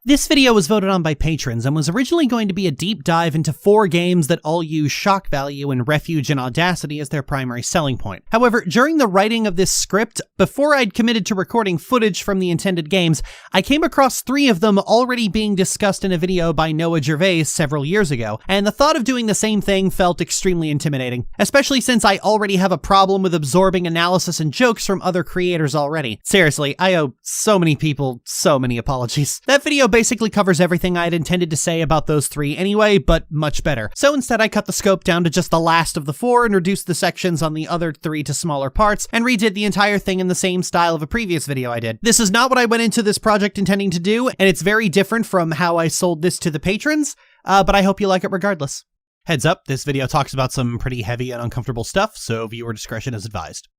This video was voted on by patrons and was originally going to be a deep dive into 4 games that all use shock value and refuge and audacity as their primary selling point. However, during the writing of this script, before I'd committed to recording footage from the intended games, I came across 3 of them already being discussed in a video by Noah Gervais several years ago, and the thought of doing the same thing felt extremely intimidating, especially since I already have a problem with absorbing analysis and jokes from other creators already. Seriously, I owe so many people so many apologies. That video basically covers everything I had intended to say about those 3 anyway, but much better. So instead I cut the scope down to just the last of the 4 and reduced the sections on the other 3 to smaller parts, and redid the entire thing in the same style of a previous video I did. This is not what I went into this project intending to do, and it's very different from how I sold this to the patrons, but I hope you like it regardless. Heads up, this video talks about some pretty heavy and uncomfortable stuff, so viewer discretion is advised.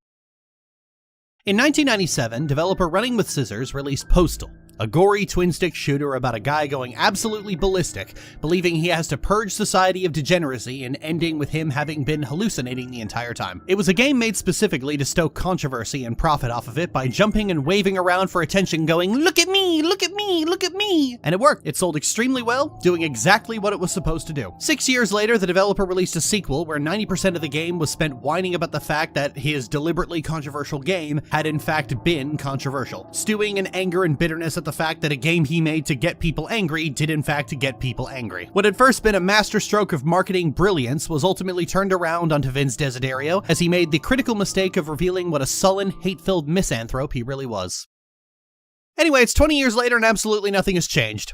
In 1997, developer Running with Scissors released Postal, a gory twin-stick shooter about a guy going absolutely ballistic, believing he has to purge society of degeneracy and ending with him having been hallucinating the entire time. It was a game made specifically to stoke controversy and profit off of it by jumping and waving around for attention going, "Look at me, look at me, look at me!" And it worked. It sold extremely well, doing exactly what it was supposed to do. 6 years later, the developer released a sequel where 90% of the game was spent whining about the fact that his deliberately controversial game had in fact been controversial, stewing in anger and bitterness at the fact that a game he made to get people angry did in fact get people angry. What had first been a masterstroke of marketing brilliance was ultimately turned around onto Vince Desiderio as he made the critical mistake of revealing what a sullen, hate-filled misanthrope he really was. Anyway, it's 20 years later and absolutely nothing has changed.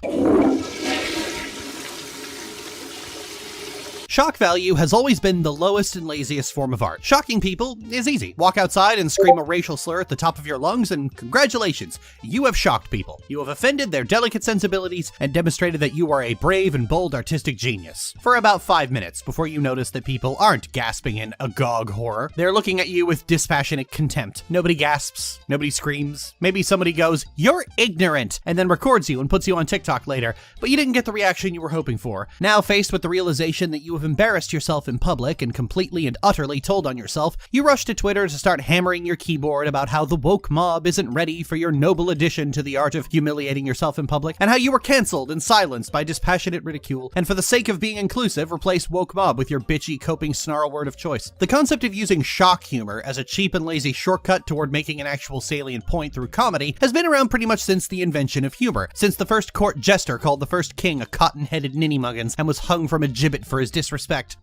Shock value has always been the lowest and laziest form of art. Shocking people is easy. Walk outside and scream a racial slur at the top of your lungs and congratulations, you have shocked people. You have offended their delicate sensibilities and demonstrated that you are a brave and bold artistic genius. For about 5 minutes before you notice that people aren't gasping in agog horror. They're looking at you with dispassionate contempt. Nobody gasps, nobody screams. Maybe somebody goes, "You're ignorant," and then records you and puts you on TikTok later, but you didn't get the reaction you were hoping for. Now faced with the realization that you have embarrassed yourself in public and completely and utterly told on yourself, you rush to Twitter to start hammering your keyboard about how the woke mob isn't ready for your noble addition to the art of humiliating yourself in public, and how you were cancelled and silenced by dispassionate ridicule, and for the sake of being inclusive, replace woke mob with your bitchy coping snarl word of choice. The concept of using shock humor as a cheap and lazy shortcut toward making an actual salient point through comedy has been around pretty much since the invention of humor, since the first court jester called the first king a cotton-headed ninnymuggins and was hung from a gibbet for his disrespect.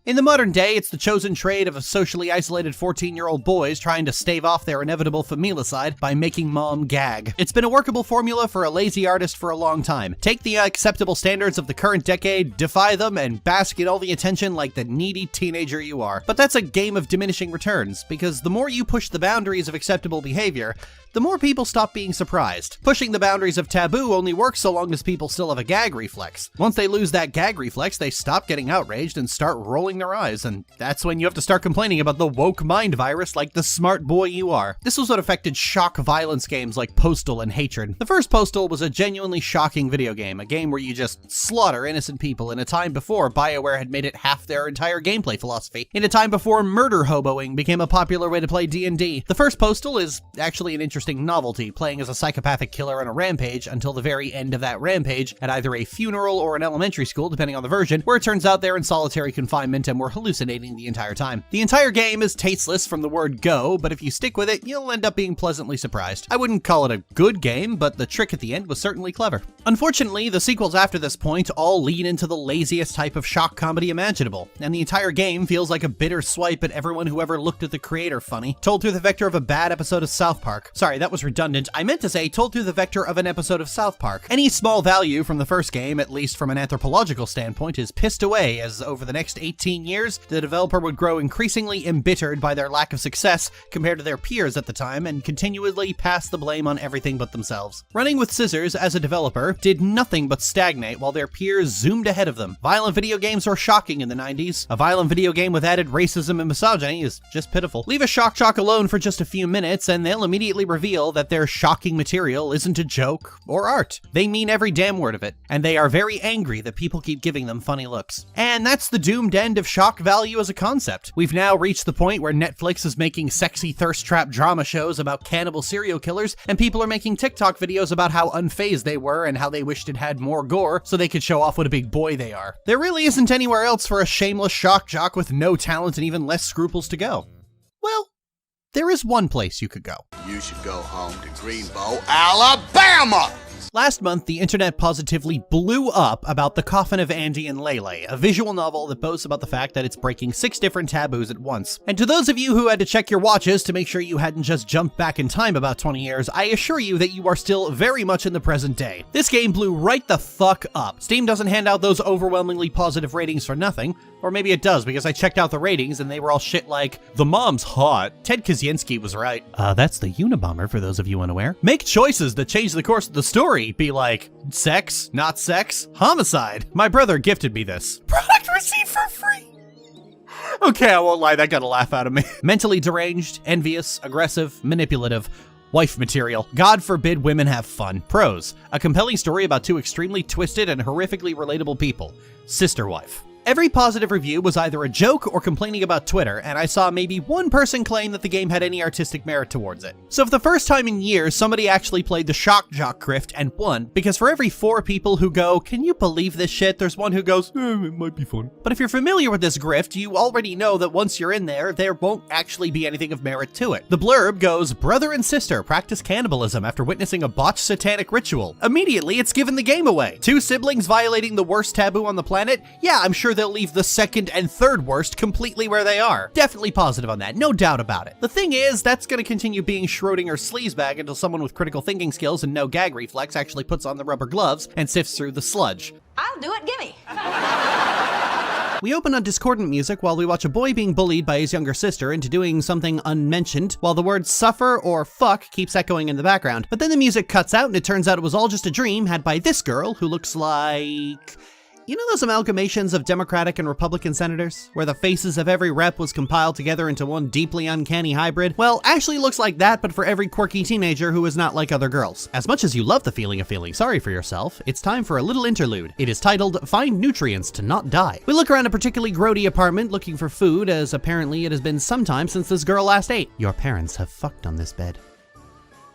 In the modern day, it's the chosen trade of a socially isolated 14-year-old boys trying to stave off their inevitable familicide by making mom gag. It's been a workable formula for a lazy artist for a long time. Take the acceptable standards of the current decade, defy them, and bask in all the attention like the needy teenager you are. But that's a game of diminishing returns, because the more you push the boundaries of acceptable behavior, the more people stop being surprised. Pushing the boundaries of taboo only works so long as people still have a gag reflex. Once they lose that gag reflex, they stop getting outraged and start rolling their eyes, and that's when you have to start complaining about the woke mind virus like the smart boy you are. This was what affected shock violence games like Postal and Hatred. The first Postal was a genuinely shocking video game, a game where you just slaughter innocent people in a time before BioWare had made it half their entire gameplay philosophy, in a time before murder hoboing became a popular way to play D&D. The first Postal is actually an interesting novelty, playing as a psychopathic killer on a rampage until the very end of that rampage at either a funeral or an elementary school, depending on the version, where it turns out they're in solitary confinement and were hallucinating the entire time. The entire game is tasteless from the word go, but if you stick with it, you'll end up being pleasantly surprised. I wouldn't call it a good game, but the trick at the end was certainly clever. Unfortunately, the sequels after this point all lean into the laziest type of shock comedy imaginable, and the entire game feels like a bitter swipe at everyone who ever looked at the creator funny, told through the vector of a bad episode of South Park. Sorry, that was redundant. I meant to say told through the vector of an episode of South Park. Any small value from the first game, at least from an anthropological standpoint, is pissed away as over the next 18 years, the developer would grow increasingly embittered by their lack of success compared to their peers at the time and continually pass the blame on everything but themselves. Running with Scissors, as a developer, did nothing but stagnate while their peers zoomed ahead of them. Violent video games were shocking in the 90s. A violent video game with added racism and misogyny is just pitiful. Leave a shock alone for just a few minutes and they'll immediately reveal reveal that their shocking material isn't a joke or art. They mean every damn word of it, and they are very angry that people keep giving them funny looks. And that's the doomed end of shock value as a concept. We've now reached the point where Netflix is making sexy thirst trap drama shows about cannibal serial killers, and people are making TikTok videos about how unfazed they were and how they wished it had more gore so they could show off what a big boy they are. There really isn't anywhere else for a shameless shock jock with no talent and even less scruples to go. Well, there is one place you could go. You should go home to Greenbow, Alabama! Last month, the internet positively blew up about The Coffin of Andy and Leyley, a visual novel that boasts about the fact that it's breaking 6 different taboos at once. And to those of you who had to check your watches to make sure you hadn't just jumped back in time about 20 years, I assure you that you are still very much in the present day. This game blew right the fuck up. Steam doesn't hand out those overwhelmingly positive ratings for nothing. Or maybe it does, because I checked out the ratings and they were all shit like, "The mom's hot." Ted Kaczynski was right. That's the Unabomber, for those of you unaware. Make choices that change the course of the story. Be like, sex, not sex, homicide. My brother gifted me this. Product received for free. Okay, I won't lie, that got a laugh out of me. Mentally deranged, envious, aggressive, manipulative. Wife material. God forbid women have fun. Pros. A compelling story about 2 extremely twisted and horrifically relatable people. Sister wife. Every positive review was either a joke or complaining about Twitter, and I saw maybe one person claim that the game had any artistic merit towards it. So for the first time in years, somebody actually played the shock jock grift and won, because for every 4 people who go, "Can you believe this shit?" there's one who goes, "It might be fun." But if you're familiar with this grift, you already know that once you're in there won't actually be anything of merit to it. The blurb goes, "Brother and sister practice cannibalism after witnessing a botched satanic ritual." Immediately, it's given the game away. 2 siblings violating the worst taboo on the planet? Yeah, I'm sure they'll leave the second and third worst completely where they are. Definitely positive on that, no doubt about it. The thing is, that's gonna continue being Schrodinger's sleazebag until someone with critical thinking skills and no gag reflex actually puts on the rubber gloves and sifts through the sludge. I'll do it, gimme. We open on discordant music while we watch a boy being bullied by his younger sister into doing something unmentioned, while the word suffer or fuck keeps echoing in the background. But then the music cuts out and it turns out it was all just a dream had by this girl who looks like... You know those amalgamations of Democratic and Republican senators, where the faces of every rep was compiled together into one deeply uncanny hybrid? Well, Ashley looks like that, but for every quirky teenager who is not like other girls. As much as you love the feeling of feeling sorry for yourself, it's time for a little interlude. It is titled, "Find Nutrients to Not Die." We look around a particularly grody apartment looking for food, as apparently it has been some time since this girl last ate. Your parents have fucked on this bed.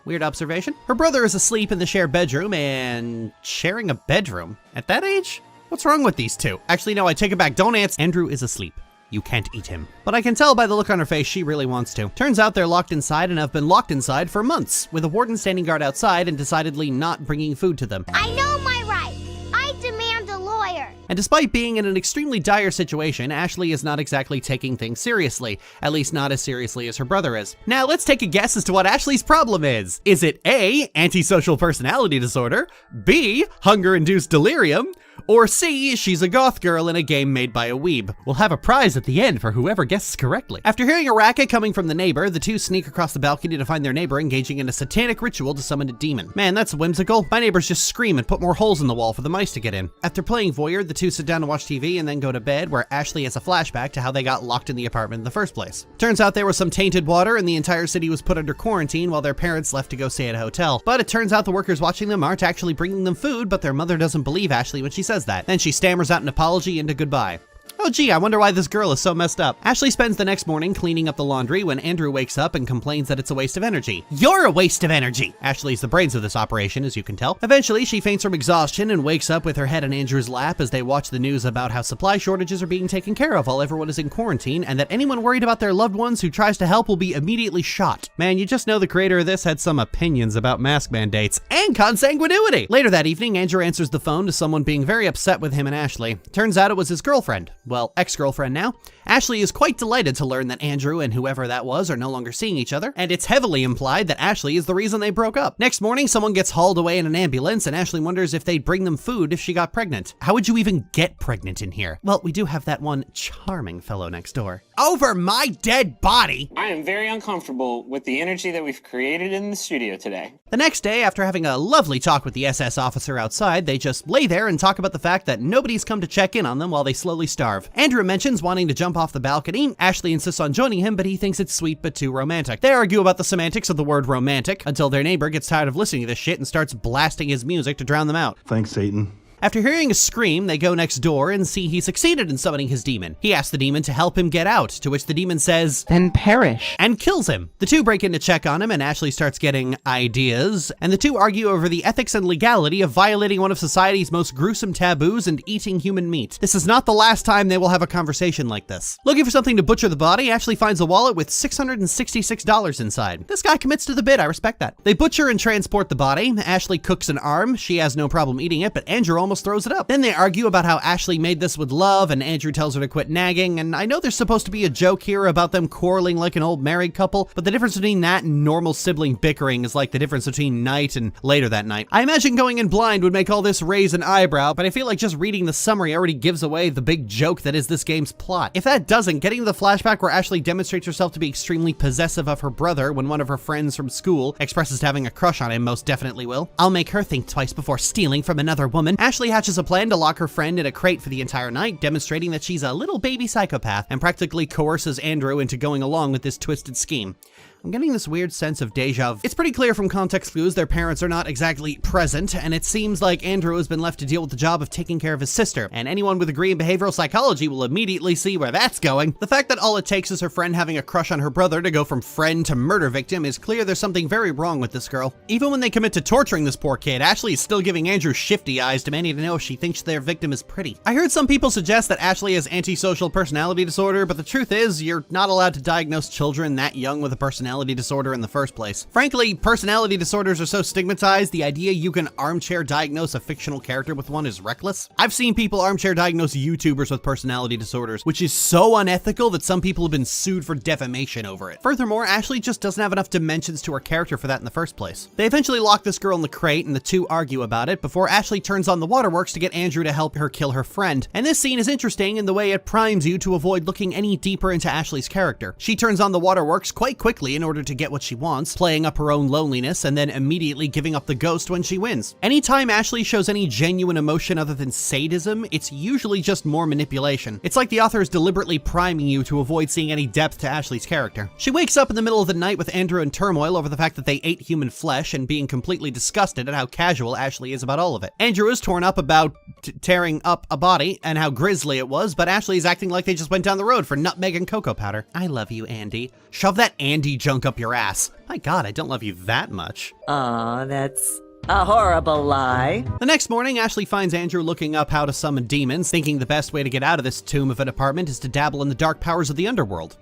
Weird observation. Her brother is asleep in the shared bedroom, and sharing a bedroom? At that age? What's wrong with these two? Actually, no, I take it back. Don't answer. Andrew is asleep. You can't eat him. But I can tell by the look on her face she really wants to. Turns out they're locked inside and have been locked inside for months, with a warden standing guard outside and decidedly not bringing food to them. I know my rights. I demand a lawyer. And despite being in an extremely dire situation, Ashley is not exactly taking things seriously, at least not as seriously as her brother is. Now let's take a guess as to what Ashley's problem is. Is it A, antisocial personality disorder, B, hunger-induced delirium, or C, she's a goth girl in a game made by a weeb? We'll have a prize at the end for whoever guesses correctly. After hearing a racket coming from the neighbor, the two sneak across the balcony to find their neighbor engaging in a satanic ritual to summon a demon. Man, that's whimsical. My neighbors just scream and put more holes in the wall for the mice to get in. After playing voyeur, the two sit down to watch TV and then go to bed, where Ashley has a flashback to how they got locked in the apartment in the first place. Turns out there was some tainted water and the entire city was put under quarantine while their parents left to go stay at a hotel. But it turns out the workers watching them aren't actually bringing them food, but their mother doesn't believe Ashley when she says that. Then she stammers out an apology and a goodbye. Oh gee, I wonder why this girl is so messed up. Ashley spends the next morning cleaning up the laundry when Andrew wakes up and complains that it's a waste of energy. You're a waste of energy! Ashley's the brains of this operation, as you can tell. Eventually, she faints from exhaustion and wakes up with her head in Andrew's lap as they watch the news about how supply shortages are being taken care of while everyone is in quarantine, and that anyone worried about their loved ones who tries to help will be immediately shot. Man, you just know the creator of this had some opinions about mask mandates and consanguinity! Later that evening, Andrew answers the phone to someone being very upset with him and Ashley. Turns out it was his girlfriend. Well, ex-girlfriend now. Ashley is quite delighted to learn that Andrew and whoever that was are no longer seeing each other, and it's heavily implied that Ashley is the reason they broke up. Next morning, someone gets hauled away in an ambulance, and Ashley wonders if they'd bring them food if she got pregnant. How would you even get pregnant in here? Well, we do have that one charming fellow next door. Over my dead body! I am very uncomfortable with the energy that we've created in the studio today. The next day, after having a lovely talk with the SS officer outside, they just lay there and talk about the fact that nobody's come to check in on them while they slowly starve. starve. Andrew mentions wanting to jump off the balcony. Ashley insists on joining him, but he thinks it's sweet but too romantic. They argue about the semantics of the word romantic until their neighbor gets tired of listening to this shit and starts blasting his music to drown them out. Thanks, Satan. After hearing a scream, they go next door and see he succeeded in summoning his demon. He asks the demon to help him get out, to which the demon says, "Then perish," and kills him. The two break in to check on him, and Ashley starts getting ideas, and the two argue over the ethics and legality of violating one of society's most gruesome taboos and eating human meat. This is not the last time they will have a conversation like this. Looking for something to butcher the body, Ashley finds a wallet with $666 inside. This guy commits to the bit, I respect that. They butcher and transport the body. Ashley cooks an arm. She has no problem eating it, but Andrew almost throws it up. Then they argue about how Ashley made this with love, and Andrew tells her to quit nagging, and I know there's supposed to be a joke here about them quarreling like an old married couple, but the difference between that and normal sibling bickering is like the difference between night and later that night. I imagine going in blind would make all this raise an eyebrow, but I feel like just reading the summary already gives away the big joke that is this game's plot. If that doesn't, getting to the flashback where Ashley demonstrates herself to be extremely possessive of her brother when one of her friends from school expresses having a crush on him most definitely will. I'll make her think twice before stealing from another woman. Ashley hatches a plan to lock her friend in a crate for the entire night, demonstrating that she's a little baby psychopath, and practically coerces Andrew into going along with this twisted scheme. I'm getting this weird sense of deja vu. It's pretty clear from context clues their parents are not exactly present, and it seems like Andrew has been left to deal with the job of taking care of his sister, and anyone with a degree in behavioral psychology will immediately see where that's going. The fact that all it takes is her friend having a crush on her brother to go from friend to murder victim is clear there's something very wrong with this girl. Even when they commit to torturing this poor kid, Ashley is still giving Andrew shifty eyes, demanding to know if she thinks their victim is pretty. I heard some people suggest that Ashley has antisocial personality disorder, but the truth is, you're not allowed to diagnose children that young with a personality disorder in the first place. Frankly, personality disorders are so stigmatized, the idea you can armchair diagnose a fictional character with one is reckless. I've seen people armchair diagnose YouTubers with personality disorders, which is so unethical that some people have been sued for defamation over it. Furthermore, Ashley just doesn't have enough dimensions to her character for that in the first place. They eventually lock this girl in the crate, and the two argue about it before Ashley turns on the waterworks to get Andrew to help her kill her friend. And this scene is interesting in the way it primes you to avoid looking any deeper into Ashley's character. She turns on the waterworks quite quickly in order to get what she wants, playing up her own loneliness and then immediately giving up the ghost when she wins. Anytime Ashley shows any genuine emotion other than sadism, it's usually just more manipulation. It's like the author is deliberately priming you to avoid seeing any depth to Ashley's character. She wakes up in the middle of the night with Andrew in turmoil over the fact that they ate human flesh and being completely disgusted at how casual Ashley is about all of it. Andrew is torn up about tearing up a body and how grisly it was, but Ashley is acting like they just went down the road for nutmeg and cocoa powder. I love you, Andy. Shove that Andy junk up your ass. My God, I don't love you that much. Aw, that's a horrible lie. The next morning, Ashley finds Andrew looking up how to summon demons, thinking the best way to get out of this tomb of an apartment is to dabble in the dark powers of the underworld.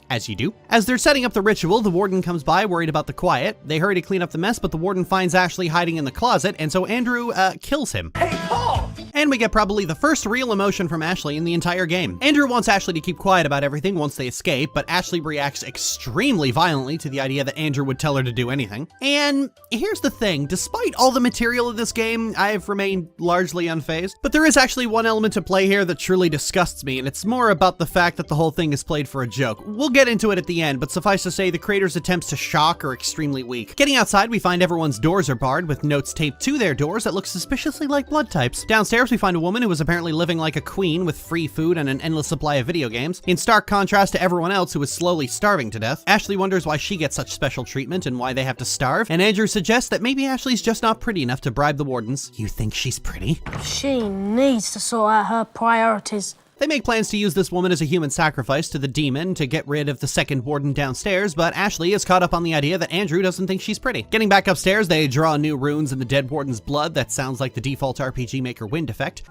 As you do. As they're setting up the ritual, the warden comes by worried about the quiet. They hurry to clean up the mess, but the warden finds Ashley hiding in the closet, and so Andrew, kills him. Hey, Paul! And we get probably the first real emotion from Ashley in the entire game. Andrew wants Ashley to keep quiet about everything once they escape, but Ashley reacts extremely violently to the idea that Andrew would tell her to do anything. And here's the thing, despite all the material of this game, I've remained largely unfazed. But there is actually one element to play here that truly disgusts me, and it's more about the fact that the whole thing is played for a joke. We'll get into it at the end, but suffice to say, the creators' attempts to shock are extremely weak. Getting outside, we find everyone's doors are barred with notes taped to their doors that look suspiciously like blood types. Downstairs, we find a woman who is apparently living like a queen with free food and an endless supply of video games, in stark contrast to everyone else who is slowly starving to death. Ashley wonders why she gets such special treatment and why they have to starve, and Andrew suggests that maybe Ashley's just not pretty enough to bribe the wardens. You think she's pretty? She needs to sort out her priorities. They make plans to use this woman as a human sacrifice to the demon to get rid of the second warden downstairs, but Ashley is caught up on the idea that Andrew doesn't think she's pretty. Getting back upstairs, they draw new runes in the dead warden's blood that sounds like the default RPG Maker wind effect.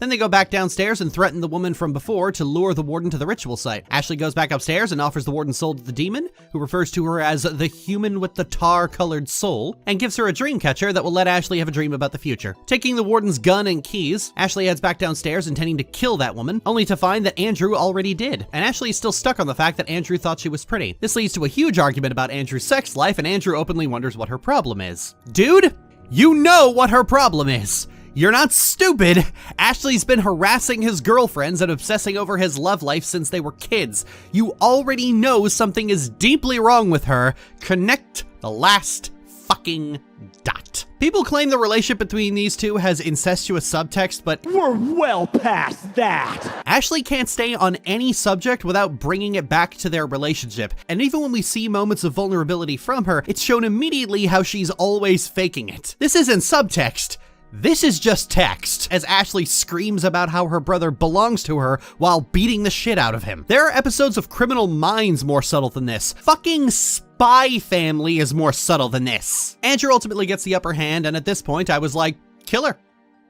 Then they go back downstairs and threaten the woman from before to lure the warden to the ritual site. Ashley goes back upstairs and offers the warden's soul to the demon, who refers to her as the human with the tar-colored soul, and gives her a dream catcher that will let Ashley have a dream about the future. Taking the warden's gun and keys, Ashley heads back downstairs intending to kill that woman, only to find that Andrew already did. And Ashley is still stuck on the fact that Andrew thought she was pretty. This leads to a huge argument about Andrew's sex life, and Andrew openly wonders what her problem is. Dude, you know what her problem is. You're not stupid. Ashley's been harassing his girlfriends and obsessing over his love life since they were kids. You already know something is deeply wrong with her. Connect the last fucking dot. People claim the relationship between these two has incestuous subtext, but We're well past that. Ashley can't stay on any subject without bringing it back to their relationship. And even when we see moments of vulnerability from her, it's shown immediately how she's always faking it. This isn't subtext. This is just text, as Ashley screams about how her brother belongs to her while beating the shit out of him. There are episodes of Criminal Minds more subtle than this. Fucking Spy Family is more subtle than this. Andrew ultimately gets the upper hand, and at this point I was like, kill her.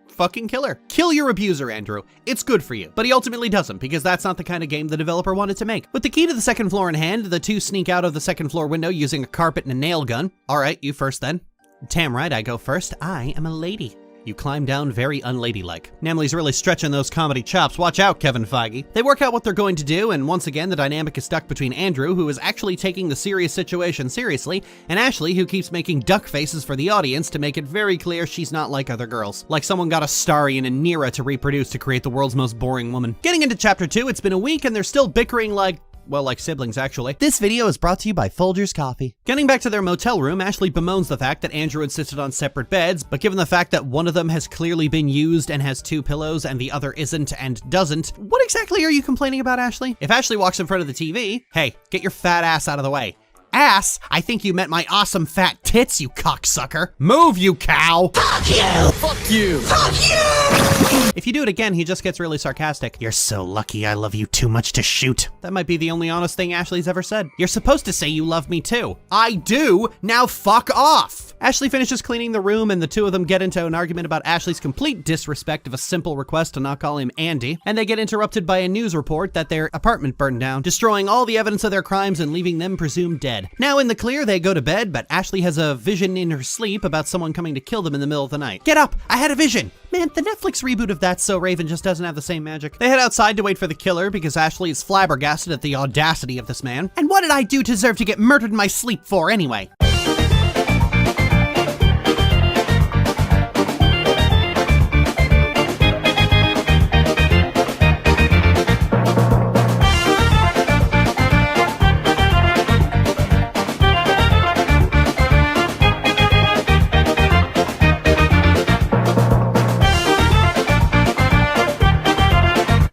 Fucking kill her. Kill your abuser, Andrew. It's good for you. But he ultimately doesn't, because that's not the kind of game the developer wanted to make. With the key to the second floor in hand, the two sneak out of the second floor window using a carpet and a nail gun. All right, you first then. Damn right, I go first. I am a lady. You climb down very unladylike. Namely's really stretching those comedy chops. Watch out, Kevin Feige. They work out what they're going to do, and once again, the dynamic is stuck between Andrew, who is actually taking the serious situation seriously, and Ashley, who keeps making duck faces for the audience to make it very clear she's not like other girls. Like someone got a Starry and a Nira to reproduce to create the world's most boring woman. Getting into chapter 2, it's been a week, and they're still bickering like, well, like siblings, actually. This video is brought to you by Folgers Coffee. Getting back to their motel room, Ashley bemoans the fact that Andrew insisted on separate beds, but given the fact that one of them has clearly been used and has 2 pillows and the other isn't and doesn't, what exactly are you complaining about, Ashley? If Ashley walks in front of the TV, hey, get your fat ass out of the way. Ass? I think you meant my awesome fat tits, you cocksucker. Move, you cow! Fuck you! Fuck you! Fuck you! If you do it again, he just gets really sarcastic. You're so lucky I love you too much to shoot. That might be the only honest thing Ashley's ever said. You're supposed to say you love me too. I do! Now fuck off! Ashley finishes cleaning the room and the two of them get into an argument about Ashley's complete disrespect of a simple request to not call him Andy, and they get interrupted by a news report that their apartment burned down, destroying all the evidence of their crimes and leaving them presumed dead. Now in the clear, they go to bed, but Ashley has a vision in her sleep about someone coming to kill them in the middle of the night. Get up! I had a vision! Man, the Netflix reboot of That's So Raven just doesn't have the same magic. They head outside to wait for the killer because Ashley is flabbergasted at the audacity of this man. And what did I do to deserve to get murdered in my sleep for anyway?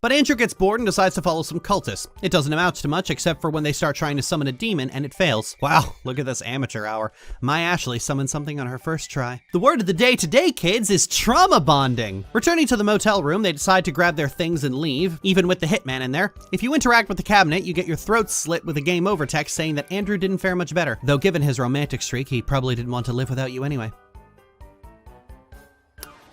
But Andrew gets bored and decides to follow some cultists. It doesn't amount to much except for when they start trying to summon a demon and it fails. Wow, look at this amateur hour. My Ashley summoned something on her first try. The word of the day today, kids, is trauma bonding. Returning to the motel room, they decide to grab their things and leave, even with the hitman in there. If you interact with the cabinet, you get your throat slit with a game over text saying that Andrew didn't fare much better. Though given his romantic streak, he probably didn't want to live without you anyway.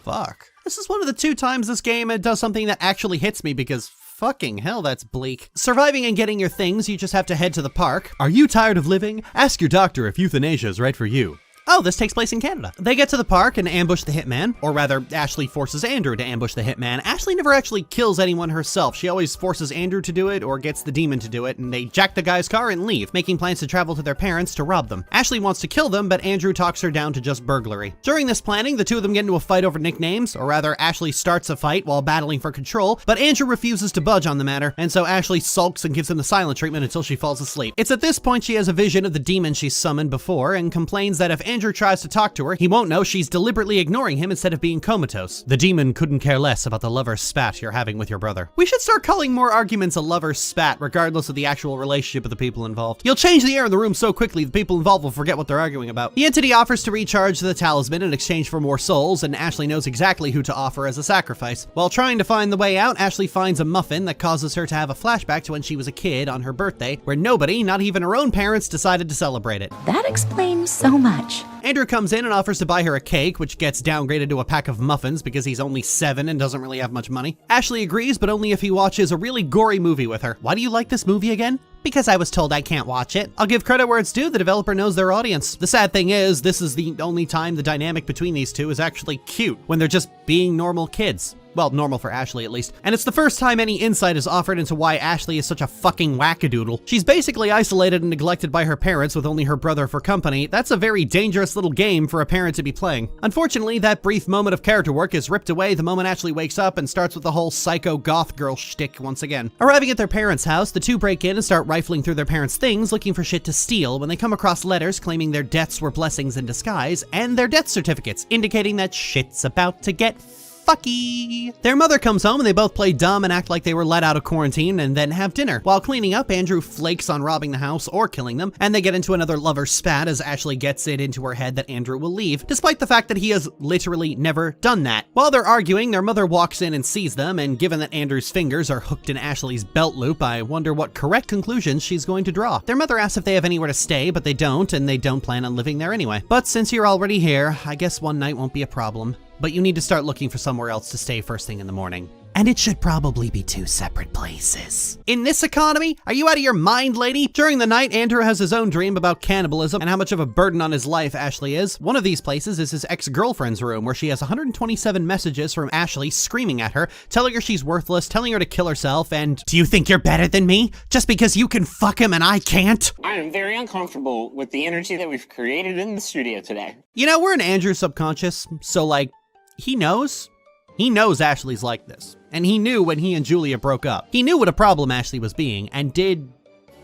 Fuck. This is one of the 2 times this game does something that actually hits me because fucking hell, that's bleak. Surviving and getting your things, you just have to head to the park. Are you tired of living? Ask your doctor if euthanasia is right for you. Oh, this takes place in Canada. They get to the park and ambush the hitman, or rather, Ashley forces Andrew to ambush the hitman. Ashley never actually kills anyone herself. She always forces Andrew to do it or gets the demon to do it, and they jack the guy's car and leave, making plans to travel to their parents to rob them. Ashley wants to kill them, but Andrew talks her down to just burglary. During this planning, the two of them get into a fight over nicknames, or rather, Ashley starts a fight while battling for control, but Andrew refuses to budge on the matter, and so Ashley sulks and gives him the silent treatment until she falls asleep. It's at this point she has a vision of the demon she's summoned before, and complains that if Andrew tries to talk to her, he won't know she's deliberately ignoring him instead of being comatose. The demon couldn't care less about the lover's spat you're having with your brother. We should start calling more arguments a lover's spat, regardless of the actual relationship of the people involved. You'll change the air in the room so quickly the people involved will forget what they're arguing about. The entity offers to recharge the talisman in exchange for more souls, and Ashley knows exactly who to offer as a sacrifice. While trying to find the way out, Ashley finds a muffin that causes her to have a flashback to when she was a kid on her birthday, where nobody, not even her own parents, decided to celebrate it. That explains so much. Andrew comes in and offers to buy her a cake, which gets downgraded to a pack of muffins because he's only 7 and doesn't really have much money. Ashley agrees, but only if he watches a really gory movie with her. Why do you like this movie again? Because I was told I can't watch it. I'll give credit where it's due, the developer knows their audience. The sad thing is, this is the only time the dynamic between these two is actually cute, when they're just being normal kids. Well, normal for Ashley at least. And it's the first time any insight is offered into why Ashley is such a fucking wackadoodle. She's basically isolated and neglected by her parents with only her brother for company. That's a very dangerous little game for a parent to be playing. Unfortunately, that brief moment of character work is ripped away the moment Ashley wakes up and starts with the whole psycho goth girl shtick once again. Arriving at their parents' house, the two break in and start rifling through their parents' things looking for shit to steal when they come across letters claiming their deaths were blessings in disguise and their death certificates indicating that shit's about to get fucky. Their mother comes home and they both play dumb and act like they were let out of quarantine and then have dinner. While cleaning up, Andrew flakes on robbing the house or killing them, and they get into another lover spat as Ashley gets it into her head that Andrew will leave, despite the fact that he has literally never done that. While they're arguing, their mother walks in and sees them, and given that Andrew's fingers are hooked in Ashley's belt loop, I wonder what correct conclusions she's going to draw. Their mother asks if they have anywhere to stay, but they don't, and they don't plan on living there anyway. But since you're already here, I guess one night won't be a problem. But you need to start looking for somewhere else to stay first thing in the morning. And it should probably be 2 separate places. In this economy? Are you out of your mind, lady? During the night, Andrew has his own dream about cannibalism and how much of a burden on his life Ashley is. One of these places is his ex-girlfriend's room, where she has 127 messages from Ashley screaming at her, telling her she's worthless, telling her to kill herself, and, "Do you think you're better than me? Just because you can fuck him and I can't?" I am very uncomfortable with the energy that we've created in the studio today. You know, we're in Andrew's subconscious, so like, he knows. He knows Ashley's like this. And he knew when he and Julia broke up. He knew what a problem Ashley was being and did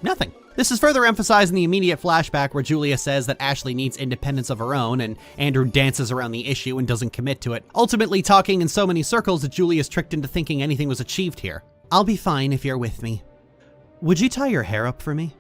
nothing. This is further emphasized in the immediate flashback where Julia says that Ashley needs independence of her own, and Andrew dances around the issue and doesn't commit to it, ultimately talking in so many circles that Julia's tricked into thinking anything was achieved here. "I'll be fine if you're with me. Would you tie your hair up for me?"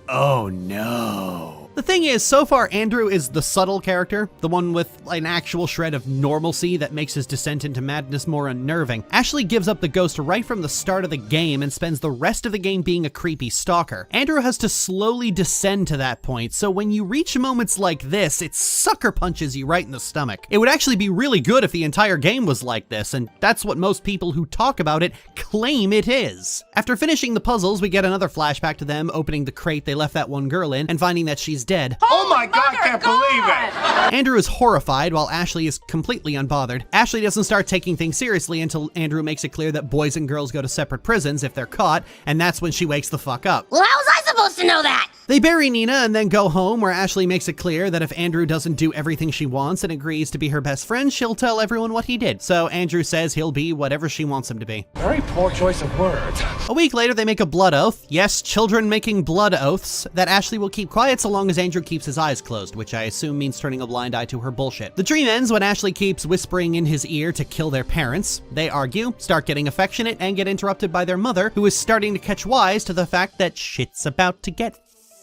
Oh no. The thing is, so far Andrew is the subtle character, the one with an actual shred of normalcy that makes his descent into madness more unnerving. Ashley gives up the ghost right from the start of the game and spends the rest of the game being a creepy stalker. Andrew has to slowly descend to that point, so when you reach moments like this, it sucker punches you right in the stomach. It would actually be really good if the entire game was like this, and that's what most people who talk about it claim it is. After finishing the puzzles, we get another flashback to them opening the crate they left that one girl in and finding that she's dead. Oh my God, I can't believe it! Andrew is horrified while Ashley is completely unbothered. Ashley doesn't start taking things seriously until Andrew makes it clear that boys and girls go to separate prisons if they're caught, and that's when she wakes the fuck up. Well, how was I supposed to know that? They bury Nina and then go home, where Ashley makes it clear that if Andrew doesn't do everything she wants and agrees to be her best friend, she'll tell everyone what he did. So Andrew says he'll be whatever she wants him to be. Very poor choice of words. A week later, they make a blood oath. Yes, children making blood oaths that Ashley will keep quiet so long as Andrew keeps his eyes closed, which I assume means turning a blind eye to her bullshit. The dream ends when Ashley keeps whispering in his ear to kill their parents. They argue, start getting affectionate, and get interrupted by their mother, who is starting to catch wise to the fact that shit's about to get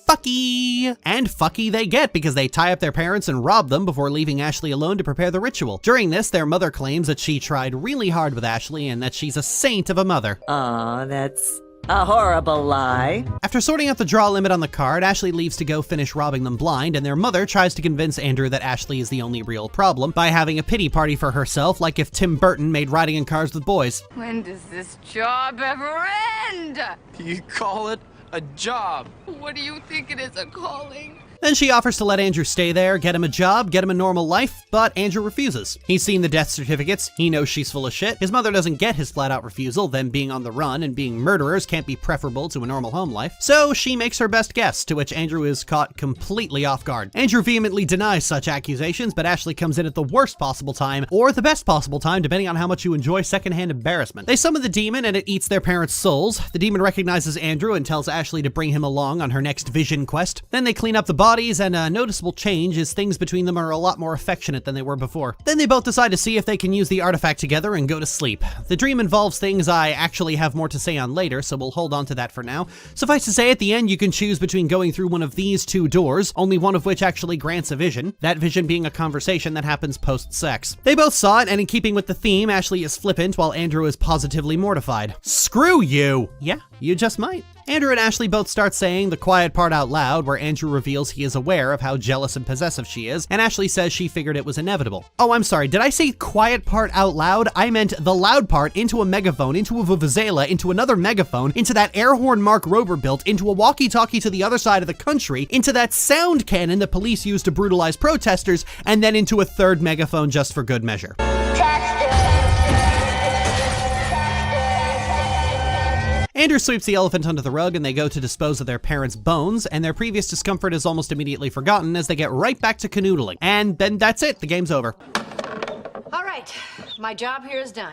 fucky. And fucky they get because they tie up their parents and rob them before leaving Ashley alone to prepare the ritual. During this, their mother claims that she tried really hard with Ashley and that she's a saint of a mother. Aw, that's a horrible lie. After sorting out the draw limit on the card, Ashley leaves to go finish robbing them blind, and their mother tries to convince Andrew that Ashley is the only real problem by having a pity party for herself, like if Tim Burton made riding in cars with boys. When does this job ever end? You call it a job? What do you think it is, a calling? Then she offers to let Andrew stay there, get him a job, get him a normal life, but Andrew refuses. He's seen the death certificates, he knows she's full of shit, his mother doesn't get his flat-out refusal, them being on the run and being murderers can't be preferable to a normal home life, so she makes her best guess, to which Andrew is caught completely off guard. Andrew vehemently denies such accusations, but Ashley comes in at the worst possible time, or the best possible time, depending on how much you enjoy secondhand embarrassment. They summon the demon and it eats their parents' souls. The demon recognizes Andrew and tells Ashley to bring him along on her next vision quest. Then they clean up the bodies, and a noticeable change is things between them are a lot more affectionate than they were before. Then they both decide to see if they can use the artifact together and go to sleep. The dream involves things I actually have more to say on later, so we'll hold on to that for now. Suffice to say, at the end you can choose between going through one of these two doors, only one of which actually grants a vision, that vision being a conversation that happens post-sex. They both saw it, and in keeping with the theme, Ashley is flippant while Andrew is positively mortified. Screw you! Yeah, you just might. Andrew and Ashley both start saying the quiet part out loud, where Andrew reveals he is aware of how jealous and possessive she is, and Ashley says she figured it was inevitable. Oh, I'm sorry, did I say quiet part out loud? I meant the loud part into a megaphone, into a vuvuzela, into another megaphone, into that air horn Mark Rober built, into a walkie-talkie to the other side of the country, into that sound cannon the police used to brutalize protesters, and then into a third megaphone just for good measure. Andrew sweeps the elephant under the rug and they go to dispose of their parents' bones, and their previous discomfort is almost immediately forgotten as they get right back to canoodling. And then that's it, the game's over. All right, my job here is done.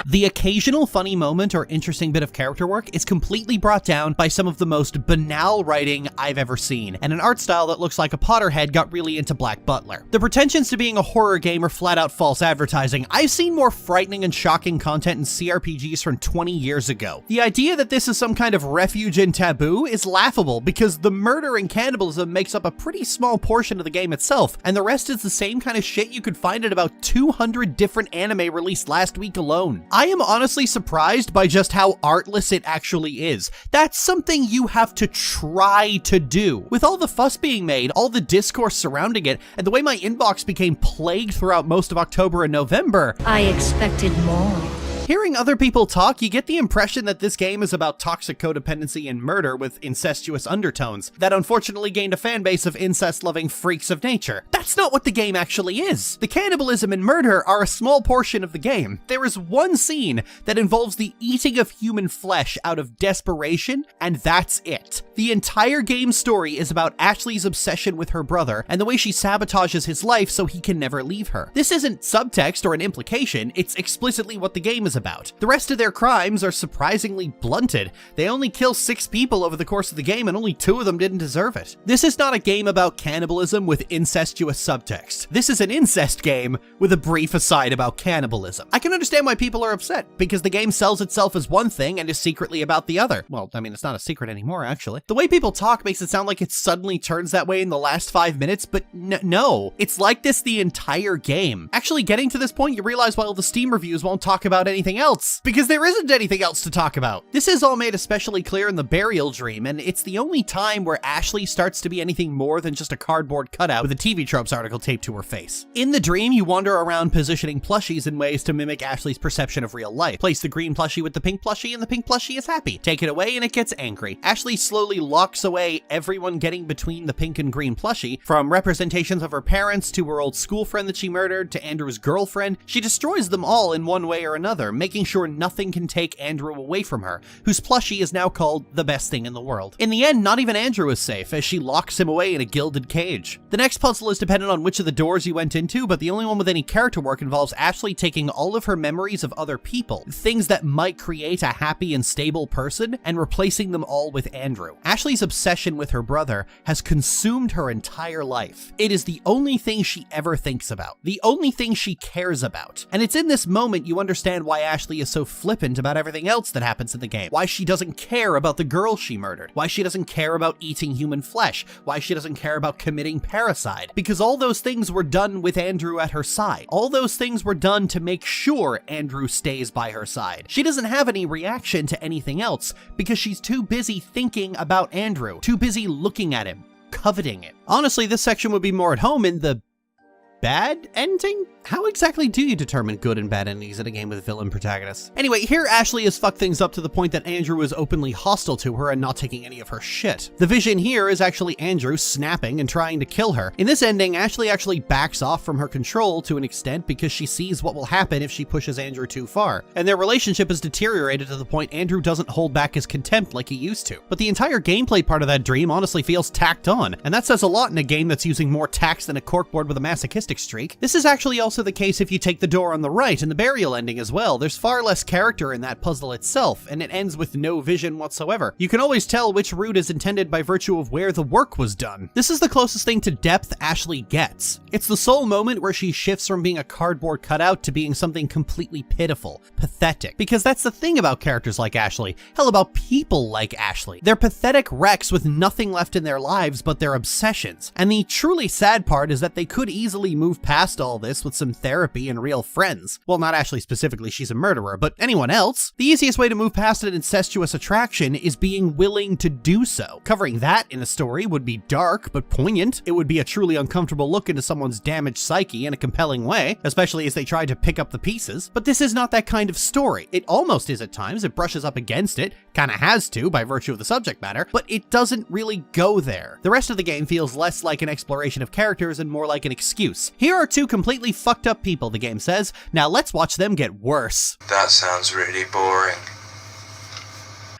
The occasional funny moment or interesting bit of character work is completely brought down by some of the most banal writing I've ever seen, and an art style that looks like a Potterhead got really into Black Butler. The pretensions to being a horror game are flat out false advertising. I've seen more frightening and shocking content in CRPGs from 20 years ago. The idea that this is some kind of refuge in taboo is laughable because the murder and cannibalism makes up a pretty small portion of the game itself, and the rest is the same kind of shit you could find at about 200 different anime released last week alone. I am honestly surprised by just how artless it actually is. That's something you have to try to do. With all the fuss being made, all the discourse surrounding it, and the way my inbox became plagued throughout most of October and November, I expected more. hearing other people talk, you get the impression that this game is about toxic codependency and murder with incestuous undertones that unfortunately gained a fanbase of incest-loving freaks of nature. That's not what the game actually is. The cannibalism and murder are a small portion of the game. There is one scene that involves the eating of human flesh out of desperation, and that's it. The entire game's story is about Ashley's obsession with her brother and the way she sabotages his life so he can never leave her. This isn't subtext or an implication, it's explicitly what the game is about. The rest of their crimes are surprisingly blunted. They only kill 6 people over the course of the game and only 2 of them didn't deserve it. This is not a game about cannibalism with incestuous subtext. This is an incest game with a brief aside about cannibalism. I can understand why people are upset, because the game sells itself as one thing and is secretly about the other. Well, I mean, it's not a secret anymore, actually. The way people talk makes it sound like it suddenly turns that way in the last 5 minutes, but no. It's like this the entire game. Actually, getting to this point, you realize why all the Steam reviews won't talk about anything else, because there isn't anything else to talk about. This is all made especially clear in the burial dream, and it's the only time where Ashley starts to be anything more than just a cardboard cutout with a TV Tropes article taped to her face. In the dream, you wander around positioning plushies in ways to mimic Ashley's perception of real life. Place the green plushie with the pink plushie, and the pink plushie is happy. Take it away, and it gets angry. Ashley slowly locks away everyone getting between the pink and green plushie, from representations of her parents to her old school friend that she murdered to Andrew's girlfriend. She destroys them all in one way or another, making sure nothing can take Andrew away from her, whose plushie is now called the best thing in the world. In the end, not even Andrew is safe, as she locks him away in a gilded cage. The next puzzle is dependent on which of the doors you went into, but the only one with any character work involves Ashley taking all of her memories of other people, things that might create a happy and stable person, and replacing them all with Andrew. Ashley's obsession with her brother has consumed her entire life. It is the only thing she ever thinks about, the only thing she cares about. And it's in this moment you understand why Ashley is so flippant about everything else that happens in the game, why she doesn't care about the girl she murdered, why she doesn't care about eating human flesh, why she doesn't care about committing parricide, because all those things were done with Andrew at her side. All those things were done to make sure Andrew stays by her side. She doesn't have any reaction to anything else because she's too busy thinking about Andrew, too busy looking at him, coveting it. Honestly, this section would be more at home in the bad ending? How exactly do you determine good and bad endings in a game with villain protagonists? Anyway, here Ashley has fucked things up to the point that Andrew is openly hostile to her and not taking any of her shit. The vision here is actually Andrew snapping and trying to kill her. In this ending, Ashley actually backs off from her control to an extent because she sees what will happen if she pushes Andrew too far. And their relationship is deteriorated to the point Andrew doesn't hold back his contempt like he used to. But the entire gameplay part of that dream honestly feels tacked on, and that says a lot in a game that's using more tacks than a corkboard with a masochistic streak. This is actually also the case if you take the door on the right in the burial ending as well. There's far less character in that puzzle itself, and it ends with no vision whatsoever. You can always tell which route is intended by virtue of where the work was done. This is the closest thing to depth Ashley gets. It's the sole moment where she shifts from being a cardboard cutout to being something completely pitiful, pathetic. Because that's the thing about characters like Ashley, hell, about people like Ashley. They're pathetic wrecks with nothing left in their lives but their obsessions. And the truly sad part is that they could easily move past all this with some therapy and real friends. Well, not Ashley specifically, she's a murderer, but anyone else. The easiest way to move past an incestuous attraction is being willing to do so. Covering that in a story would be dark but poignant. It would be a truly uncomfortable look into someone's damaged psyche in a compelling way, especially as they try to pick up the pieces. But this is not that kind of story. It almost is at times. It brushes up against it, kinda has to by virtue of the subject matter, but it doesn't really go there. The rest of the game feels less like an exploration of characters and more like an excuse. Here are 2 completely fucked up people, the game says. Now let's watch them get worse. That sounds really boring.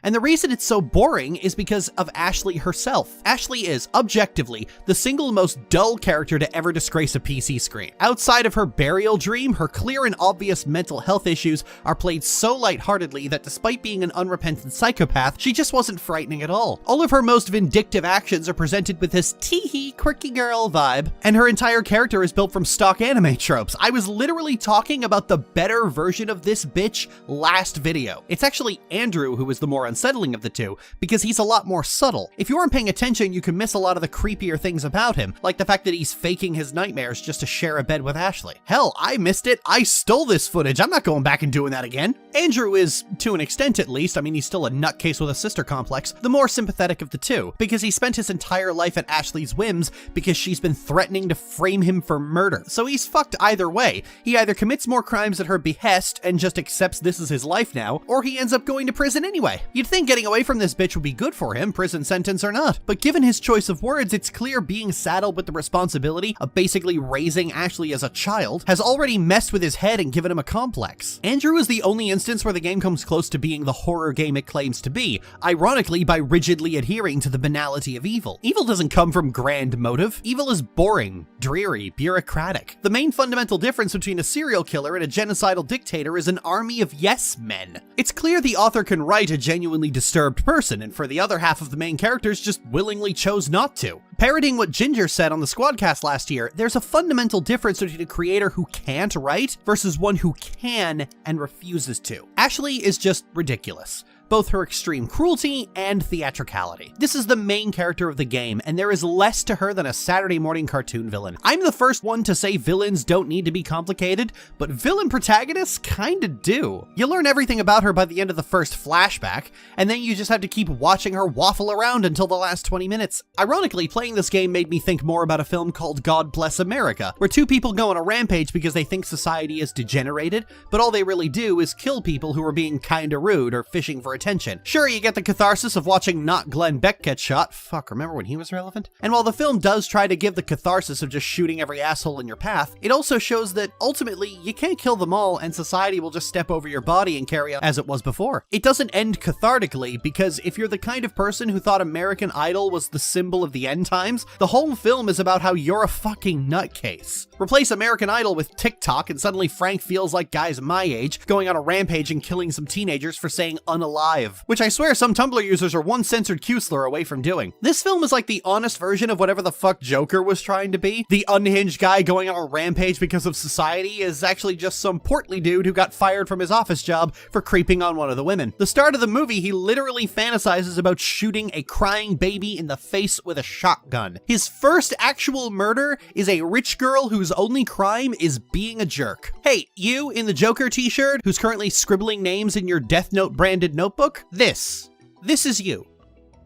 And the reason it's so boring is because of Ashley herself. Ashley is, objectively, the single most dull character to ever disgrace a PC screen. Outside of her burial dream, her clear and obvious mental health issues are played so lightheartedly that despite being an unrepentant psychopath, she just wasn't frightening at all. All of her most vindictive actions are presented with this tee-hee, quirky girl vibe, and her entire character is built from stock anime tropes. I was literally talking about the better version of this bitch last video. It's actually Andrew who is the more unsettling of the two, because he's a lot more subtle. If you aren't paying attention, you can miss a lot of the creepier things about him, like the fact that he's faking his nightmares just to share a bed with Ashley. Hell, I missed it. I stole this footage. I'm not going back and doing that again. Andrew is, to an extent at least, I mean, he's still a nutcase with a sister complex, the more sympathetic of the two, because he spent his entire life at Ashley's whims because she's been threatening to frame him for murder. So he's fucked either way. He either commits more crimes at her behest and just accepts this is his life now, or he ends up going to prison anyway. You'd think getting away from this bitch would be good for him, prison sentence or not. But given his choice of words, it's clear being saddled with the responsibility of basically raising Ashley as a child has already messed with his head and given him a complex. Andrew is the only instance where the game comes close to being the horror game it claims to be, ironically by rigidly adhering to the banality of evil. Evil doesn't come from grand motive. Evil is boring, dreary, bureaucratic. The main fundamental difference between a serial killer and a genocidal dictator is an army of yes men. It's clear the author can write a genuinely disturbed person, and for the other half of the main characters just willingly chose not to. Parodying what Ginger said on the Squadcast last year, there's a fundamental difference between a creator who can't write versus one who can and refuses to. Ashley is just ridiculous. Both her extreme cruelty and theatricality. This is the main character of the game, and there is less to her than a Saturday morning cartoon villain. I'm the first one to say villains don't need to be complicated, but villain protagonists kinda do. You learn everything about her by the end of the first flashback, and then you just have to keep watching her waffle around until the last 20 minutes. Ironically, playing this game made me think more about a film called God Bless America, where two people go on a rampage because they think society is degenerated, but all they really do is kill people who are being kinda rude or fishing for attention. Sure, you get the catharsis of watching not Glenn Beck get shot. Fuck, remember when he was relevant? And while the film does try to give the catharsis of just shooting every asshole in your path, it also shows that ultimately you can't kill them all and society will just step over your body and carry on as it was before. It doesn't end cathartically, because if you're the kind of person who thought American Idol was the symbol of the end times, the whole film is about how you're a fucking nutcase. Replace American Idol with TikTok and suddenly Frank feels like guys my age going on a rampage and killing some teenagers for saying unalive, which I swear some Tumblr users are one censored Q slur away from doing. This film is like the honest version of whatever the fuck Joker was trying to be. The unhinged guy going on a rampage because of society is actually just some portly dude who got fired from his office job for creeping on one of the women. The start of the movie, he literally fantasizes about shooting a crying baby in the face with a shotgun. His first actual murder is a rich girl whose only crime is being a jerk. Hey, you in the Joker t-shirt who's currently scribbling names in your Death Note branded notebook? This is you.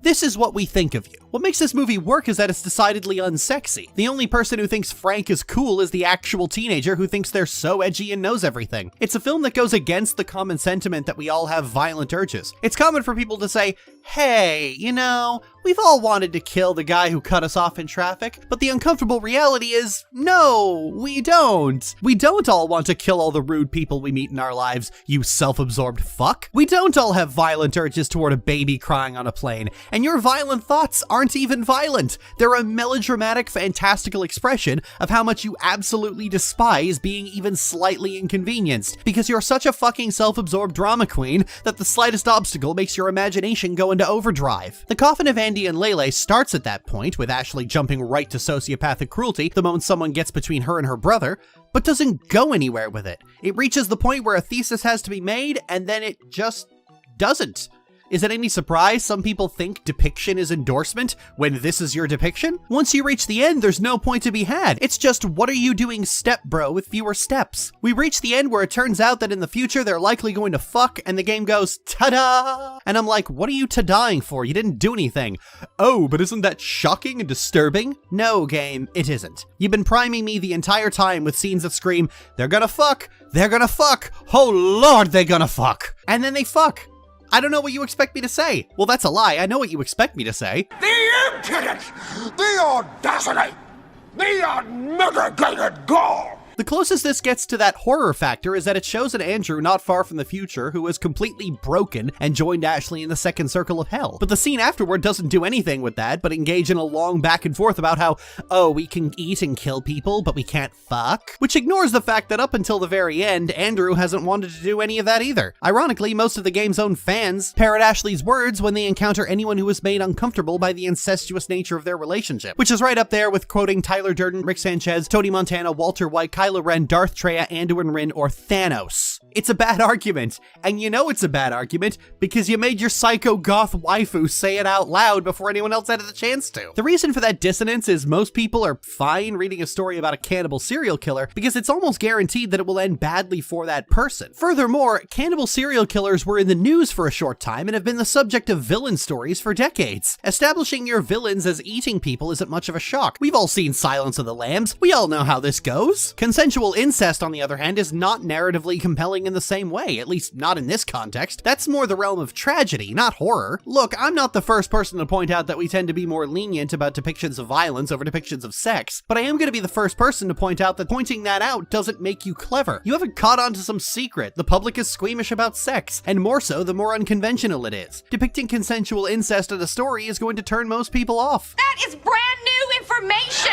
This is what we think of you. What makes this movie work is that it's decidedly unsexy. The only person who thinks Frank is cool is the actual teenager who thinks they're so edgy and knows everything. It's a film that goes against the common sentiment that we all have violent urges. It's common for people to say, hey, you know, we've all wanted to kill the guy who cut us off in traffic, but the uncomfortable reality is, no, we don't. We don't all want to kill all the rude people we meet in our lives, you self-absorbed fuck. We don't all have violent urges toward a baby crying on a plane, and your violent thoughts aren't even violent. They're a melodramatic, fantastical expression of how much you absolutely despise being even slightly inconvenienced, because you're such a fucking self-absorbed drama queen that the slightest obstacle makes your imagination go into overdrive. The Coffin of Andy and Leyley starts at that point, with Ashley jumping right to sociopathic cruelty the moment someone gets between her and her brother, but doesn't go anywhere with it. It reaches the point where a thesis has to be made, and then it just doesn't. Is it any surprise some people think depiction is endorsement when this is your depiction? Once you reach the end, there's no point to be had. It's just, what are you doing step bro with fewer steps? We reach the end where it turns out that in the future they're likely going to fuck, and the game goes, ta-da! And I'm like, what are you ta-daing for? You didn't do anything. Oh, but isn't that shocking and disturbing? No, game, it isn't. You've been priming me the entire time with scenes that scream, they're gonna fuck, oh lord, they're gonna fuck. And then they fuck. I don't know what you expect me to say. Well, that's a lie. I know what you expect me to say. The impudence! The audacity! The unmitigated gall! The closest this gets to that horror factor is that it shows an Andrew not far from the future who is completely broken and joined Ashley in the second circle of hell. But the scene afterward doesn't do anything with that, but engage in a long back and forth about how, oh, we can eat and kill people, but we can't fuck, which ignores the fact that up until the very end, Andrew hasn't wanted to do any of that either. Ironically, most of the game's own fans parrot Ashley's words when they encounter anyone who is made uncomfortable by the incestuous nature of their relationship, which is right up there with quoting Tyler Durden, Rick Sanchez, Tony Montana, Walter White, Kylo Ren, Darth Treya, Anduin Rin, or Thanos. It's a bad argument, and you know it's a bad argument because you made your psycho goth waifu say it out loud before anyone else had the chance to. The reason for that dissonance is most people are fine reading a story about a cannibal serial killer because it's almost guaranteed that it will end badly for that person. Furthermore, cannibal serial killers were in the news for a short time and have been the subject of villain stories for decades. Establishing your villains as eating people isn't much of a shock. We've all seen Silence of the Lambs. We all know how this goes. Consensual incest, on the other hand, is not narratively compelling in the same way, at least not in this context. That's more the realm of tragedy, not horror. Look, I'm not the first person to point out that we tend to be more lenient about depictions of violence over depictions of sex, but I am going to be the first person to point out that pointing that out doesn't make you clever. You haven't caught on to some secret. The public is squeamish about sex, and more so the more unconventional it is. Depicting consensual incest in a story is going to turn most people off. That is brand new information!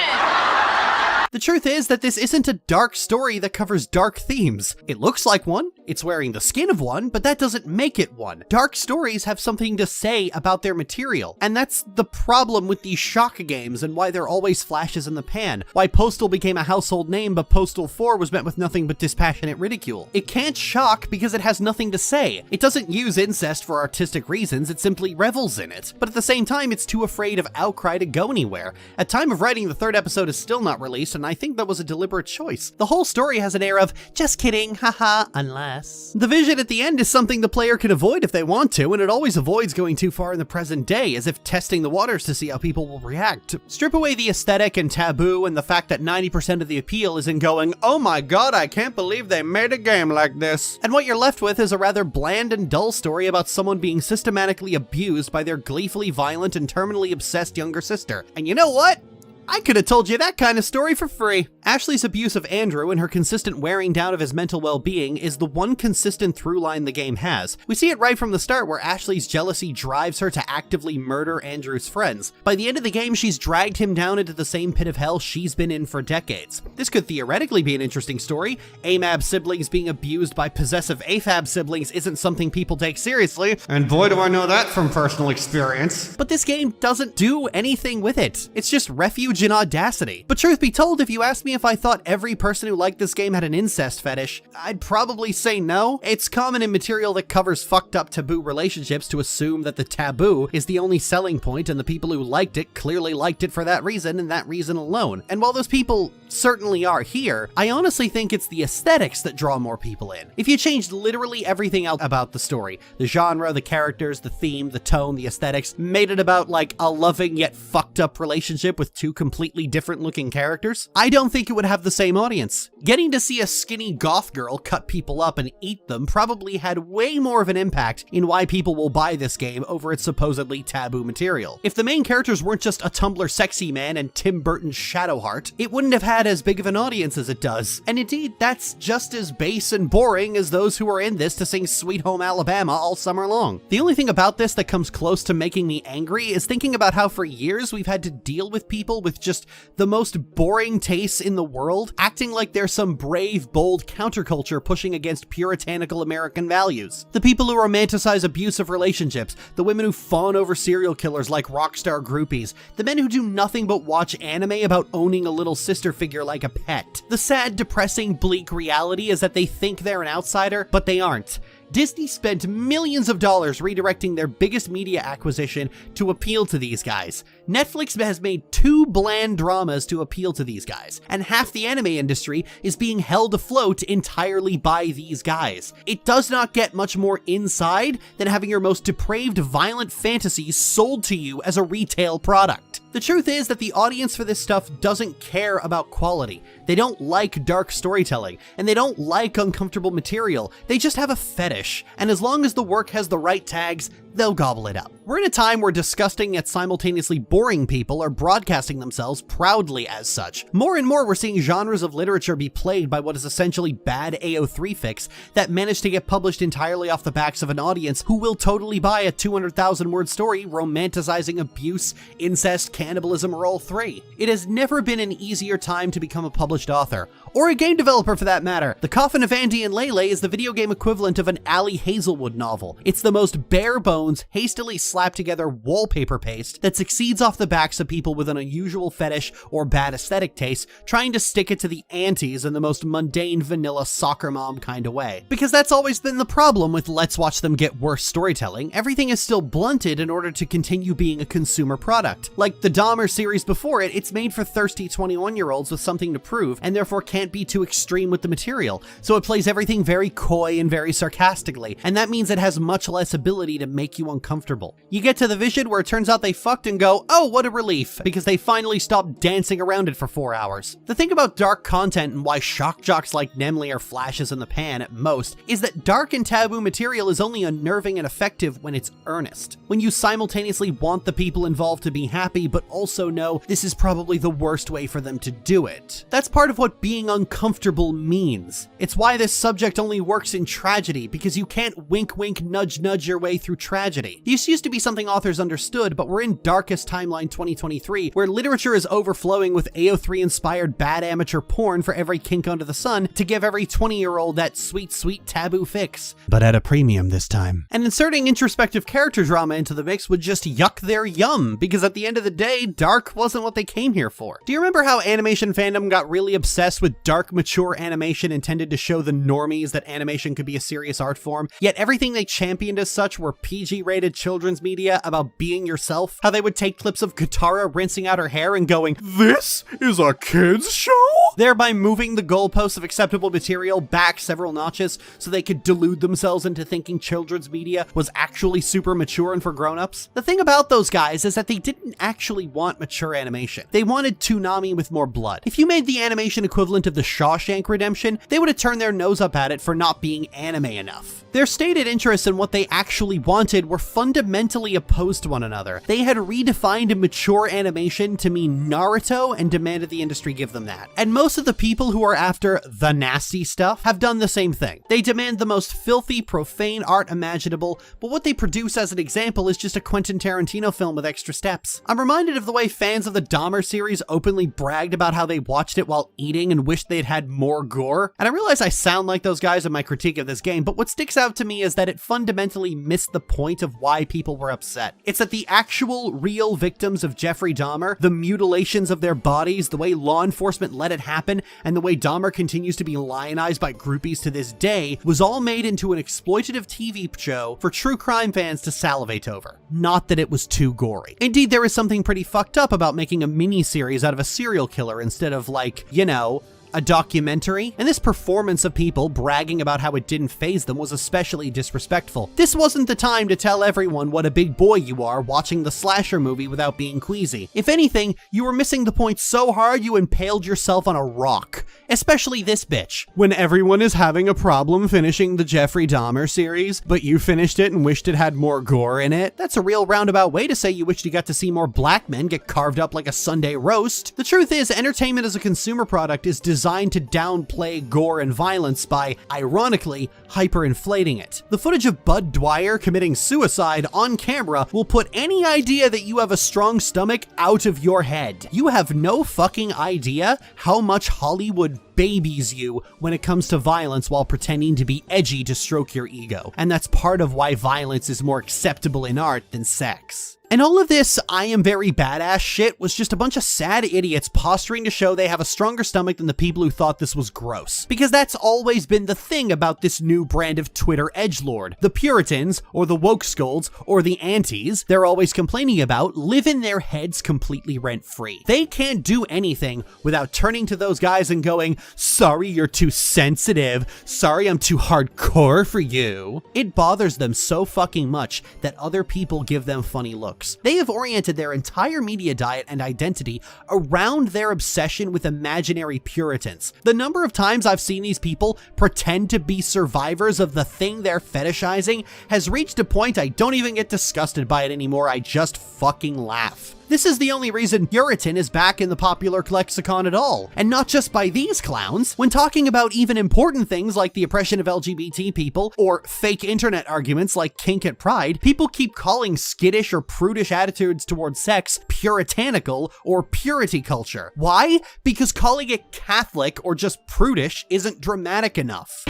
The truth is that this isn't a dark story that covers dark themes. It looks like one, it's wearing the skin of one, but that doesn't make it one. Dark stories have something to say about their material, and that's the problem with these shock games and why they're always flashes in the pan. Why Postal became a household name, but Postal 4 was met with nothing but dispassionate ridicule. It can't shock because it has nothing to say. It doesn't use incest for artistic reasons, it simply revels in it. But at the same time, it's too afraid of outcry to go anywhere. At time of writing, the third episode is still not released, and I think that was a deliberate choice. The whole story has an air of, just kidding, haha, unless. The vision at the end is something the player can avoid if they want to, and it always avoids going too far in the present day, as if testing the waters to see how people will react. Strip away the aesthetic and taboo and the fact that 90% of the appeal is in going, oh my god, I can't believe they made a game like this. And what you're left with is a rather bland and dull story about someone being systematically abused by their gleefully violent and terminally obsessed younger sister. And you know what? I could have told you that kind of story for free. Ashley's abuse of Andrew and her consistent wearing down of his mental well-being is the one consistent through line the game has. We see it right from the start where Ashley's jealousy drives her to actively murder Andrew's friends. By the end of the game, she's dragged him down into the same pit of hell she's been in for decades. This could theoretically be an interesting story. AMAB siblings being abused by possessive AFAB siblings isn't something people take seriously, and boy do I know that from personal experience. But this game doesn't do anything with it. It's just refuge in audacity. But truth be told, if you asked me if I thought every person who liked this game had an incest fetish, I'd probably say no. It's common in material that covers fucked up taboo relationships to assume that the taboo is the only selling point and the people who liked it clearly liked it for that reason and that reason alone. And while those people certainly are here, I honestly think it's the aesthetics that draw more people in. If you changed literally everything else about the story, the genre, the characters, the theme, the tone, the aesthetics, made it about like a loving yet fucked up relationship with two completely different looking characters, I don't think it would have the same audience. Getting to see a skinny goth girl cut people up and eat them probably had way more of an impact in why people will buy this game over its supposedly taboo material. If the main characters weren't just a Tumblr sexy man and Tim Burton's Shadowheart, it wouldn't have had as big of an audience as it does. And indeed, that's just as base and boring as those who are in this to sing Sweet Home Alabama all summer long. The only thing about this that comes close to making me angry is thinking about how for years we've had to deal with people with just the most boring tastes in the world, acting like they're some brave, bold counterculture pushing against puritanical American values. The people who romanticize abusive relationships, the women who fawn over serial killers like rockstar groupies, the men who do nothing but watch anime about owning a little sister figure like a pet. The sad, depressing, bleak reality is that they think they're an outsider, but they aren't. Disney spent millions of dollars redirecting their biggest media acquisition to appeal to these guys. Netflix has made 2 bland dramas to appeal to these guys, and half the anime industry is being held afloat entirely by these guys. It does not get much more inside than having your most depraved, violent fantasies sold to you as a retail product. The truth is that the audience for this stuff doesn't care about quality. They don't like dark storytelling, and they don't like uncomfortable material. They just have a fetish, and as long as the work has the right tags, they'll gobble it up. We're in a time where disgusting yet simultaneously boring people are broadcasting themselves proudly as such. More and more we're seeing genres of literature be plagued by what is essentially bad AO3 fics that manage to get published entirely off the backs of an audience who will totally buy a 200,000 word story romanticizing abuse, incest, cannibalism, or all three. It has never been an easier time to become a published author, or a game developer for that matter. The Coffin of Edgy and Leyley is the video game equivalent of an Ali Hazelwood novel. It's the most bare bones, hastily slapped together wallpaper paste that succeeds off the backs of people with an unusual fetish or bad aesthetic taste, trying to stick it to the aunties in the most mundane vanilla soccer mom kind of way. Because that's always been the problem with Let's Watch Them Get Worse storytelling. Everything is still blunted in order to continue being a consumer product. Like the Dahmer series before it, it's made for thirsty 21-year-olds with something to prove, and therefore can't be too extreme with the material. So it plays everything very coy and very sarcastically, and that means it has much less ability to make you uncomfortable. You get to the vision where it turns out they fucked and go, oh, what a relief, because they finally stopped dancing around it for 4 hours. The thing about dark content and why shock jocks like Nemley are flashes in the pan at most is that dark and taboo material is only unnerving and effective when it's earnest. When you simultaneously want the people involved to be happy, but also know this is probably the worst way for them to do it. That's part of what being uncomfortable means. It's why this subject only works in tragedy, because you can't wink wink nudge nudge your way through tragedy. This used to be something authors understood, but we're in darkest timeline 2023, where literature is overflowing with AO3 inspired bad amateur porn for every kink under the sun to give every 20-year-old that sweet, sweet taboo fix. But at a premium this time. And inserting introspective character drama into the mix would just yuck their yum, because at the end of the day, dark wasn't what they came here for. Do you remember how animation fandom got really obsessed with dark, mature animation intended to show the normies that animation could be a serious art form, yet everything they championed as such were PG-rated children's media about being yourself? How they would take clips of Katara rinsing out her hair and going, "This is a kid's show?" Thereby moving the goalposts of acceptable material back several notches so they could delude themselves into thinking children's media was actually super mature and for grown-ups. The thing about those guys is that they didn't actually want mature animation. They wanted Toonami with more blood. If you made the animation equivalent of the Shawshank Redemption, they would have turned their nose up at it for not being anime enough. Their stated interests in what they actually wanted were fundamentally opposed to one another. They had redefined mature animation to mean Naruto and demanded the industry give them that. And most of the people who are after the nasty stuff have done the same thing. They demand the most filthy, profane art imaginable, but what they produce as an example is just a Quentin Tarantino film with extra steps. I'm reminded of the way fans of the Dahmer series openly bragged about how they watched it while eating and wished they'd had more gore. And I realize I sound like those guys in my critique of this game, but what sticks out to me is that it fundamentally missed the point of why people were upset. It's that the actual real victims of Jeffrey Dahmer, the mutilations of their bodies, the way law enforcement let it happen, and the way Dahmer continues to be lionized by groupies to this day, was all made into an exploitative TV show for true crime fans to salivate over. Not that it was too gory. Indeed, there is something pretty fucked up about making a mini-series out of a serial killer instead of, like, you know, a documentary, and this performance of people bragging about how it didn't faze them was especially disrespectful. This wasn't the time to tell everyone what a big boy you are watching the slasher movie without being queasy. If anything, you were missing the point so hard you impaled yourself on a rock. Especially this bitch. When everyone is having a problem finishing the Jeffrey Dahmer series, but you finished it and wished it had more gore in it, that's a real roundabout way to say you wished you got to see more black men get carved up like a Sunday roast. The truth is, entertainment as a consumer product is designed to downplay gore and violence by, ironically, hyperinflating it. The footage of Bud Dwyer committing suicide on camera will put any idea that you have a strong stomach out of your head. You have no fucking idea how much Hollywood babies you when it comes to violence while pretending to be edgy to stroke your ego. And that's part of why violence is more acceptable in art than sex. And all of this I am very badass shit was just a bunch of sad idiots posturing to show they have a stronger stomach than the people who thought this was gross. Because that's always been the thing about this new brand of Twitter edgelord. The Puritans, or the woke scolds, or the antis they're always complaining about live in their heads completely rent-free. They can't do anything without turning to those guys and going, "Sorry, you're too sensitive. Sorry, I'm too hardcore for you." It bothers them so fucking much that other people give them funny looks. jokes. They have oriented their entire media diet and identity around their obsession with imaginary Puritans. The number of times I've seen these people pretend to be survivors of the thing they're fetishizing has reached a point I don't even get disgusted by it anymore, I just fucking laugh. This is the only reason Puritan is back in the popular lexicon at all. And not just by these clowns. When talking about even important things like the oppression of LGBT people, or fake internet arguments like kink at Pride, people keep calling skittish or prudish attitudes towards sex puritanical or purity culture. Why? Because calling it Catholic or just prudish isn't dramatic enough.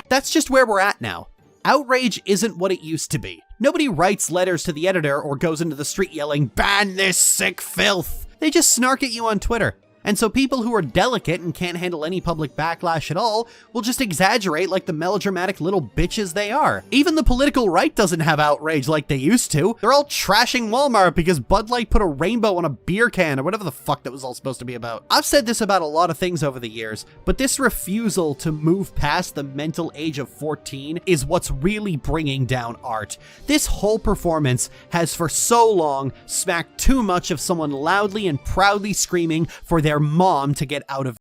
That's just where we're at now. Outrage isn't what it used to be. Nobody writes letters to the editor or goes into the street yelling, "Ban this sick filth!" They just snark at you on Twitter. And so people who are delicate and can't handle any public backlash at all will just exaggerate like the melodramatic little bitches they are. Even the political right doesn't have outrage like they used to. They're all trashing Walmart because Bud Light put a rainbow on a beer can or whatever the fuck that was all supposed to be about. I've said this about a lot of things over the years, but this refusal to move past the mental age of 14 is what's really bringing down art. This whole performance has for so long smacked too much of someone loudly and proudly screaming for their mom to get out of